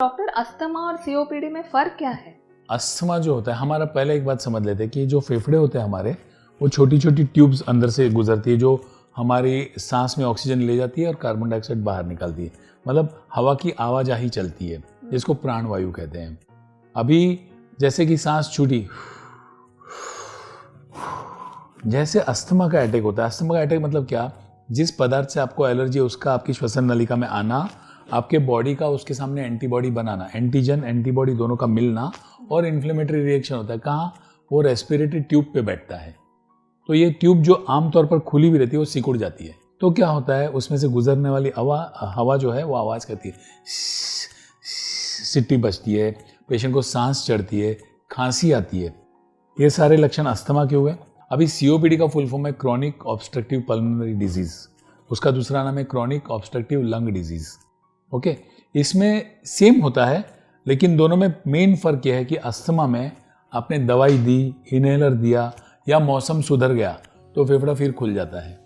Doctor, asthma और COPD में फर्क क्या है? अस्थमा जो होता है, हमारा पहले एक बात समझ लेते हैं कि जो फेफड़े होते हैं हमारे, वो छोटी छोटी ट्यूब्स अंदर से गुजरती है जो हमारी सांस में ऑक्सीजन ले जाती है और कार्बन डाइऑक्साइड बाहर निकालती है। मतलब हवा की आवाजाही चलती है, जिसको प्राणवायु कहते हैं। अभी जैसे कि सांस छूटी, जैसे अस्थमा का अटैक होता है। अस्थमा का अटैक मतलब क्या? जिस पदार्थ से आपको एलर्जी है उसका आपकी श्वसन नलिका में आना, आपके बॉडी का उसके सामने एंटीबॉडी बनाना, एंटीजन एंटीबॉडी दोनों का मिलना, और इन्फ्लेमेटरी रिएक्शन होता है। कहाँ? वो रेस्पिरेटरी ट्यूब पे बैठता है। तो ये ट्यूब जो आमतौर पर खुली भी रहती है वो सिकुड़ जाती है। तो क्या होता है, उसमें से गुजरने वाली हवा जो है वो आवाज़ करती है, सिट्टी बजती है, पेशेंट को सांस चढ़ती है, खांसी आती है। ये सारे लक्षण अस्थमा के हुए। अभी सीओपीडी का फुल फॉर्म है क्रॉनिक ऑब्स्ट्रक्टिव पल्मोनरी डिजीज, उसका दूसरा नाम है chronic obstructive lung disease. Okay, इसमें सेम होता है, लेकिन दोनों में मेन फर्क यह है कि अस्थमा में आपने दवाई दी, इनहेलर दिया या मौसम सुधर गया तो फेफड़ा फिर खुल जाता है।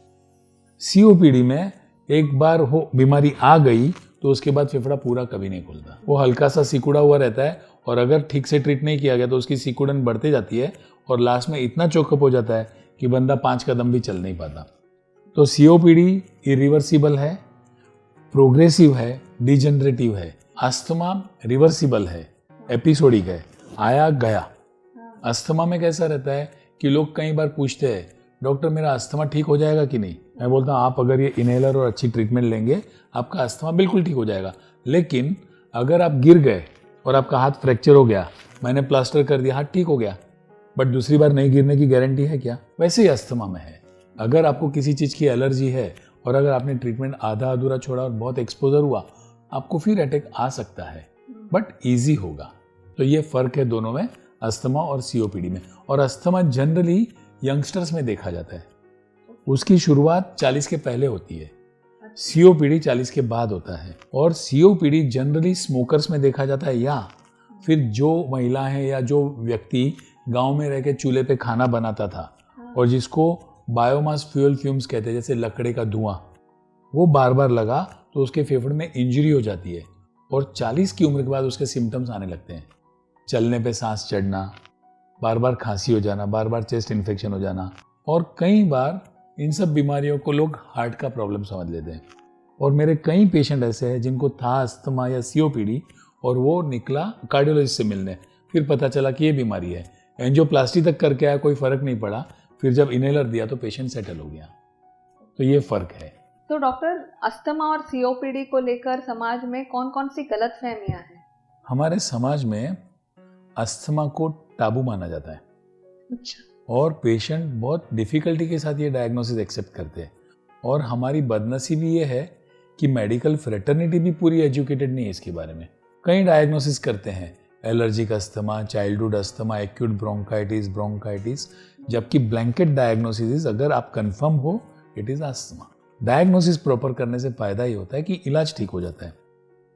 सीओपीडी में एक बार हो बीमारी आ गई तो उसके बाद फेफड़ा पूरा कभी नहीं खुलता, वो हल्का सा सिकुड़ा हुआ रहता है, और अगर ठीक से ट्रीट नहीं किया गया तो उसकी सिकुड़न बढ़ते जाती है और लास्ट में इतना चोकअप हो जाता है कि बंदा 5 कदम भी चल नहीं पाता। तो सीओपीडी इरिवर्सिबल है, प्रोग्रेसिव है, डिजेनरेटिव है। अस्थमा रिवर्सिबल है, एपिसोडिक है, आया गया। अस्थमा में कैसा रहता है कि लोग कई बार पूछते हैं, डॉक्टर मेरा अस्थमा ठीक हो जाएगा कि नहीं? मैं बोलता हूँ आप अगर ये इनहेलर और अच्छी ट्रीटमेंट लेंगे आपका अस्थमा बिल्कुल ठीक हो जाएगा। लेकिन अगर आप गिर गए और आपका हाथ फ्रैक्चर हो गया, मैंने प्लास्टर कर दिया, हाथ ठीक हो गया, बट दूसरी बार नहीं गिरने की गारंटी है क्या? वैसे ही अस्थमा में है। अगर आपको किसी चीज़ की एलर्जी है और अगर आपने ट्रीटमेंट आधा अधूरा छोड़ा और बहुत एक्सपोजर हुआ, आपको फिर अटैक आ सकता है, बट ईजी होगा। तो ये फर्क है दोनों में, अस्थमा और सीओपीडी में। और अस्थमा जनरली यंगस्टर्स में देखा जाता है, उसकी शुरुआत 40 के पहले होती है। सीओपीडी 40 के बाद होता है। और सीओपीडी जनरली स्मोकर्स में देखा जाता है, या फिर जो महिला है या जो व्यक्ति गांव में रह के चूल्हे पे खाना बनाता था और जिसको बायोमास फ्यूल फ्यूम्स कहते हैं, जैसे लकड़े का धुआं, वो बार बार लगा तो उसके फेफड़े में इंजरी हो जाती है और 40 की उम्र के बाद उसके सिम्टम्स आने लगते हैं। चलने पे सांस चढ़ना, बार बार खांसी हो जाना, बार बार चेस्ट इन्फेक्शन हो जाना, और कई बार इन सब बीमारियों को लोग हार्ट का प्रॉब्लम समझ लेते हैं। और मेरे कई पेशेंट ऐसे हैं जिनको था अस्थमा या सीओपीडी और वो निकला कार्डियोलॉजिस्ट से मिलने, फिर पता चला कि ये बीमारी है। एंजियोप्लास्टी तक करके आया, कोई फर्क नहीं पड़ा, फिर जब इनहेलर दिया तो पेशेंट सेटल हो गया। तो ये फर्क है। तो डॉक्टर, अस्थमा और सीओपीडी को लेकर समाज में कौन कौन सी गलतफहमियां हैं? हमारे समाज में अस्थमा को टाबू माना जाता है। अच्छा। और पेशेंट बहुत डिफिकल्टी के साथ ये डायग्नोसिस एक्सेप्ट करते हैं। और हमारी बदनसीबी ये है कि मेडिकल फ्रेटर्निटी भी पूरी एजुकेटेड नहीं है इसके बारे में। कई डायग्नोसिस करते हैं, allergic asthma, childhood asthma, acute bronchitis, जबकि ब्लैंकेट डायग्नोसिस अगर आप कंफर्म हो it is asthma. Diagnosis proper करने से फायदा ही होता है कि इलाज ठीक हो जाता है।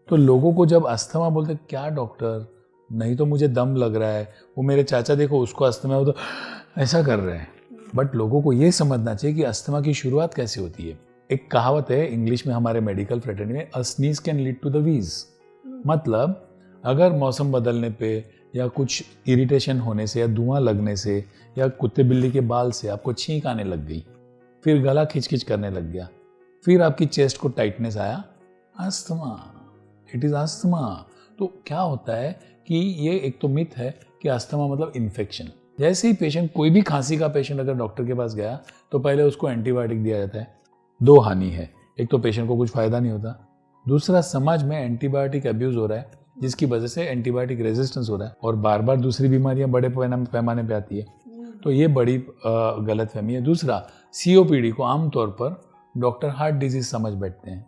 तो लोगों को जब अस्थमा बोलते हैं, क्या डॉक्टर, नहीं तो मुझे दम लग रहा है, वो मेरे चाचा देखो उसको अस्थमा है, वो तो ऐसा कर रहे हैं। बट लोगों को ये समझना चाहिए कि अस्थमा की शुरुआत कैसे होती है। एक कहावत है इंग्लिश में हमारे मेडिकल फ्रेटर्निटी में, a sneeze can lead to the wheeze. मतलब अगर मौसम बदलने पे या कुछ इरिटेशन होने से या धुआं लगने से या कुत्ते बिल्ली के बाल से आपको छींक आने लग गई, फिर गला खिंच करने लग गया, फिर आपकी चेस्ट को टाइटनेस आया, अस्थमा, इट इज अस्थमा। तो क्या होता है कि ये एक तो मिथ है कि अस्थमा मतलब इन्फेक्शन। जैसे ही पेशेंट, कोई भी खांसी का पेशेंट अगर डॉक्टर के पास गया तो पहले उसको एंटीबायोटिक दिया जाता है। दो हानि है, एक तो पेशेंट को कुछ फायदा नहीं होता, दूसरा समाज में एंटीबायोटिक अब्यूज हो रहा है जिसकी वजह से एंटीबायोटिक रेजिस्टेंस हो रहा है और बार बार दूसरी बीमारियां बड़े पैमाने पे आती है। तो ये बड़ी गलतफहमी है। दूसरा, सीओपीडी को आमतौर पर डॉक्टर हार्ट डिजीज समझ बैठते हैं।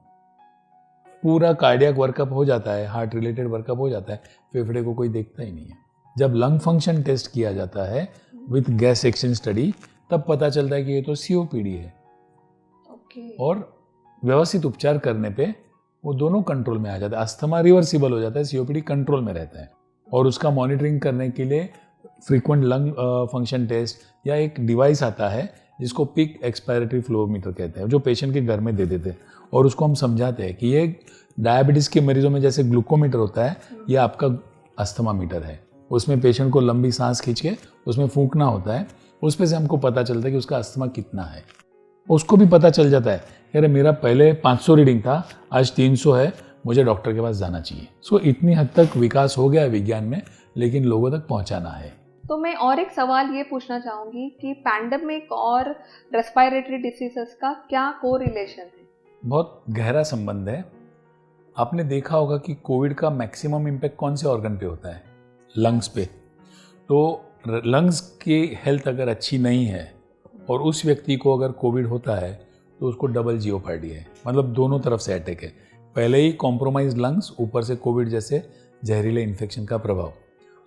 पूरा कार्डियक वर्कअप हो जाता है, हार्ट रिलेटेड वर्कअप हो जाता है, फेफड़े को कोई देखता ही नहीं है। जब लंग फंक्शन टेस्ट किया जाता है विथ गैस एक्सचेंज स्टडी, तब पता चलता है कि ये तो सीओपीडी है। और व्यवस्थित उपचार करने पे वो दोनों कंट्रोल में आ जाता है। अस्थमा रिवर्सिबल हो जाता है, सीओपीडी कंट्रोल में रहता है। और उसका मॉनिटरिंग करने के लिए फ्रीक्वेंट लंग फंक्शन टेस्ट या एक डिवाइस आता है जिसको पिक एक्सपायरेटरी फ्लोमीटर कहते हैं, जो पेशेंट के घर में दे देते हैं। और उसको हम समझाते हैं कि ये डायबिटीज़ के मरीजों में जैसे ग्लूकोमीटर होता है, ये आपका अस्थमा मीटर है। उसमें पेशेंट को लंबी सांस खींच के उसमें फूंकना होता है, उस पे से हमको पता चलता है कि उसका अस्थमा कितना है। उसको भी पता चल जाता है कि अरे मेरा पहले 500 रीडिंग था, आज 300 है, मुझे डॉक्टर के पास जाना चाहिए। सो इतनी हद तक विकास हो गया है विज्ञान में, लेकिन लोगों तक पहुंचाना है। तो मैं और एक सवाल ये पूछना चाहूँगी कि पैंडेमिक और रेस्पिरेटरी डिसीजेस का क्या कोरिलेशन है? बहुत गहरा संबंध है। आपने देखा होगा कि कोविड का मैक्सिमम इम्पैक्ट कौन से ऑर्गन पे होता है? लंग्स पे। तो लंग्स की हेल्थ अगर अच्छी नहीं है और उस व्यक्ति को अगर कोविड होता है तो उसको डबल जीओपार्डी है, मतलब दोनों तरफ से अटैक है। पहले ही कॉम्प्रोमाइज लंग्स, ऊपर से कोविड जैसे जहरीले इन्फेक्शन का प्रभाव,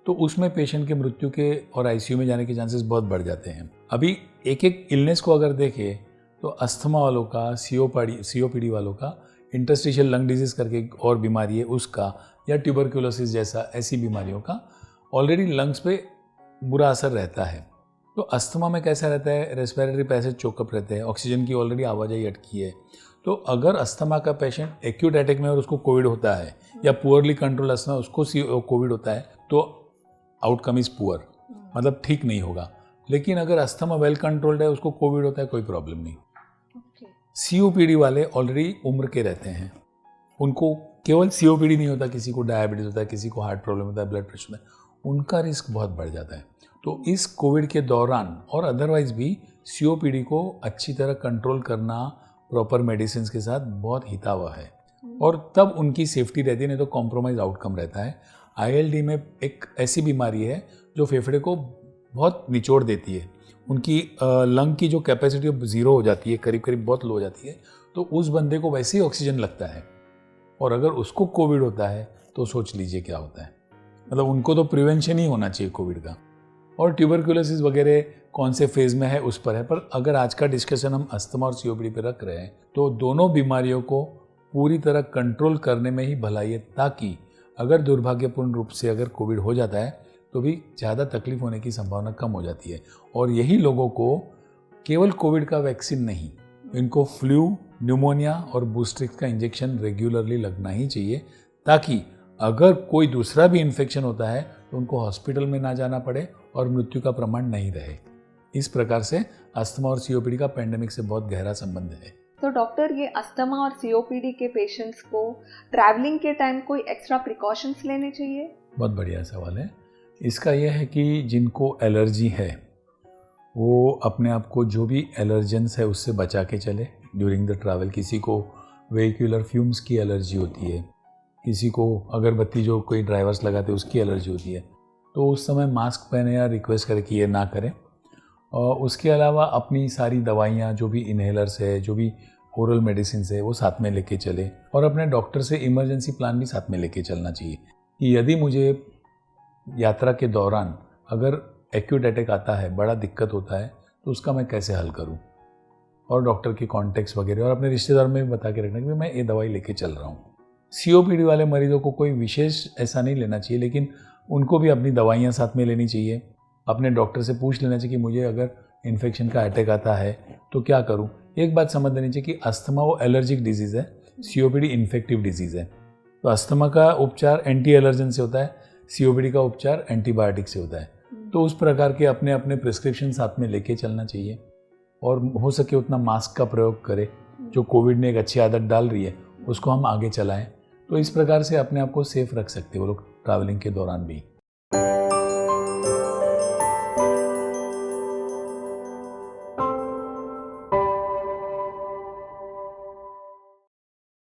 तो उसमें पेशेंट के मृत्यु के और आईसीयू में जाने के चांसेस बहुत बढ़ जाते हैं। अभी एक एक इलनेस को अगर देखें तो अस्थमा वालों का, सीओपीडी वालों का, इंटरस्टिशियल लंग डिजीज करके एक और बीमारी है उसका, या ट्यूबरक्यूलोसिस जैसा ऐसी बीमारियों का ऑलरेडी लंग्स पे बुरा असर रहता है। तो अस्थमा में कैसा रहता है? रेस्पिरेटरी पैसेज चोकअप रहते हैं, ऑक्सीजन की ऑलरेडी आवाजाही अटकी है। तो अगर अस्थमा का पेशेंट एक्यूट अटैक में और उसको कोविड होता है, या पुअरली कंट्रोल अस्थमा उसको कोविड होता है, तो आउटकम इज पुअर, मतलब ठीक नहीं होगा। लेकिन अगर अस्थमा वेल कंट्रोल्ड है, उसको कोविड होता है, कोई प्रॉब्लम नहीं। सीओपीडी वाले ऑलरेडी उम्र के रहते हैं, उनको केवल सीओपीडी नहीं होता, किसी को डायबिटीज होता है, किसी को हार्ट प्रॉब्लम होता है, ब्लड प्रेशर होता है, उनका रिस्क बहुत बढ़ जाता है। तो इस कोविड के दौरान और अदरवाइज भी सीओपीडी को अच्छी तरह कंट्रोल करना प्रॉपर मेडिसिन के साथ बहुत हितावह है, और तब उनकी सेफ्टी रहती है, नहीं तो कॉम्प्रोमाइज आउटकम रहता है। आईएलडी में एक ऐसी बीमारी है जो फेफड़े को बहुत निचोड़ देती है, उनकी लंग की जो कैपेसिटी अब जीरो हो जाती है, करीब करीब बहुत लो हो जाती है। तो उस बंदे को वैसे ही ऑक्सीजन लगता है, और अगर उसको कोविड होता है तो सोच लीजिए क्या होता है। मतलब उनको तो प्रिवेंशन ही होना चाहिए कोविड का। और ट्यूबरक्यूलोसिस वगैरह कौन से फेज में है उस पर है, पर अगर आज का डिस्कशन हम अस्थमा और सीओपीडी पे रख रहे हैं तो दोनों बीमारियों को पूरी तरह कंट्रोल करने में ही भलाई है, ताकि अगर दुर्भाग्यपूर्ण रूप से अगर कोविड हो जाता है तो भी ज़्यादा तकलीफ होने की संभावना कम हो जाती है। और यही लोगों को केवल कोविड का वैक्सीन नहीं, इनको फ्लू, न्यूमोनिया और बूस्टर का इंजेक्शन रेगुलरली लगना ही चाहिए, ताकि अगर कोई दूसरा भी इन्फेक्शन होता है तो उनको हॉस्पिटल में ना जाना पड़े और मृत्यु का प्रमाण नहीं रहे। इस प्रकार से अस्थमा और सीओपीडी का पेंडेमिक से बहुत गहरा संबंध है। तो डॉक्टर, ये अस्थमा और सीओपीडी के पेशेंट्स को ट्रैवलिंग के टाइम कोई एक्स्ट्रा प्रिकॉशंस लेने चाहिए? बहुत बढ़िया सवाल है। इसका यह है कि जिनको एलर्जी है वो अपने आप को जो भी एलर्जेंस है उससे बचा के चले ड्यूरिंग द ट्रैवल। किसी को वेहिकुलर फ्यूम्स की एलर्जी होती है, किसी को अगरबत्ती जो कोई ड्राइवर्स लगाते हैं उसकी एलर्जी होती है, तो उस समय मास्क पहने या रिक्वेस्ट करें कि ये ना करें। और उसके अलावा अपनी सारी दवाइयाँ, जो भी इन्हेलर्स है, जो भी ओरल मेडिसिन है, वो साथ में लेके चले, और अपने डॉक्टर से इमरजेंसी प्लान भी साथ में लेके चलना चाहिए कि यदि मुझे यात्रा के दौरान अगर एक्यूट अटैक आता है, बड़ा दिक्कत होता है, तो उसका मैं कैसे हल करूं, और डॉक्टर के कॉन्टेक्ट्स वगैरह, और अपने रिश्तेदार में भी बता के रखना कि मैं ये दवाई लेके चल रहा हूँ। सीओपीडी वाले मरीजों को कोई विशेष ऐसा नहीं लेना चाहिए, लेकिन उनको भी अपनी दवाइयाँ साथ में लेनी चाहिए। अपने डॉक्टर से पूछ लेना चाहिए कि मुझे अगर इन्फेक्शन का अटैक आता है तो क्या करूं। एक बात समझ लेनी चाहिए कि अस्थमा वो एलर्जिक डिजीज़ है, सीओपीडी इन्फेक्टिव डिजीज़ है। तो अस्थमा का उपचार एंटी एलर्जन से होता है, सीओपीडी का उपचार एंटीबायोटिक से होता है। तो उस प्रकार के अपने अपने प्रिस्क्रिप्शन साथ में लेके चलना चाहिए, और हो सके उतना मास्क का प्रयोग करें। जो कोविड ने एक अच्छी आदत डाल रही है उसको हम आगे चलाएं। तो इस प्रकार से अपने आप को सेफ रख सकते हैं वो लोग ट्रैवलिंग के दौरान भी।